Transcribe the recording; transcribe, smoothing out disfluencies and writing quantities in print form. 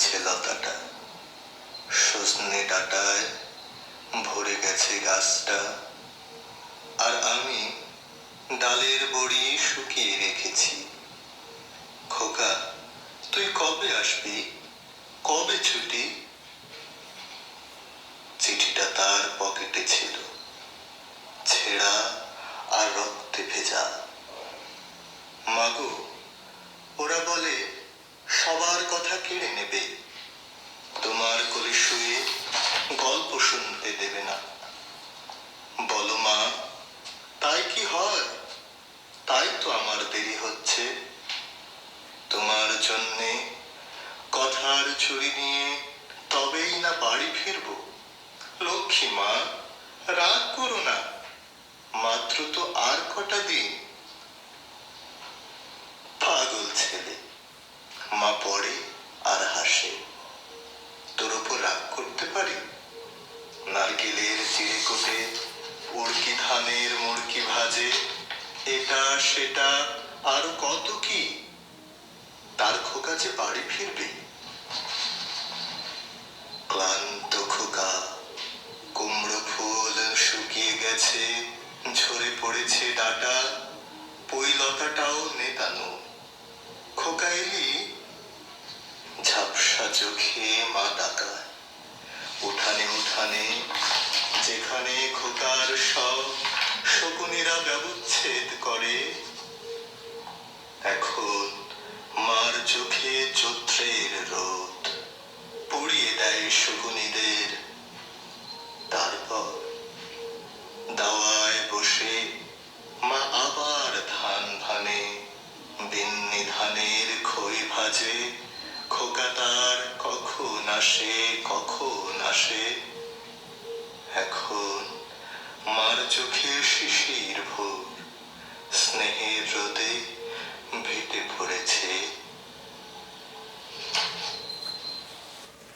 পড়েছে লতাটা, সজনে ডাঁটায় ভরে গেছে গাছটা, আর আমি ডালের বড়ি শুকিয়ে রেখেছি। খোকা, তুই কবে আসবি? কবে ছুটি? চিঠিটা তার পকেটে ছিল, ছেঁড়া আর রক্তে ভেজা। মাগো, ওরা বলে সবার কথা কেড়ে নেবে, তোমার কোলে শুয়ে গল্প শুনতে দেবে না। বলো মা, তাই কি হয়? তাই তো আমার দেরি হচ্ছে। তোমার জন্যে কথার ঝুড়ি নিয়ে তবেই না বাড়ি ফিরব। লক্ষ্মী মা, রাগ করো না, মাত্র তো আর কটা দিন। পাগল ছেলে, মা পড়ে আর হাসে। তোর উপর রাগ করতে পারি? নারকেলের চিড়ে কোটে, উড়কি ধানের মুড়কি ভাজে, এটা সেটা আরো কত কি। তার খোকা যে বাড়ি ফিরবে। ক্লান্ত খোকা, কুমড়ো ফুল শুকিয়ে গেছে, ঝরে পড়েছে ডাটা, পুঁই লতাটাও নেতানো। খোকা এলি? ঝাপসা চোখে মা তাকায়। উঠানে উঠানে যেখানে খোকার সব শকুনেরা ব্যবচ্ছেদ করে, এখন মার চোখে চৈত্রের রোদ পুড়িয়ে দেয় শকুনিদের। তারপর দাওয়ায় বসে মা আবার ধান ভানে, বিন্নি ধানের খই ভাজে। খোকা তার কখন আসে, কখন আসে। এখন মার চোখে শিশির ভোর, স্নেহের রোদে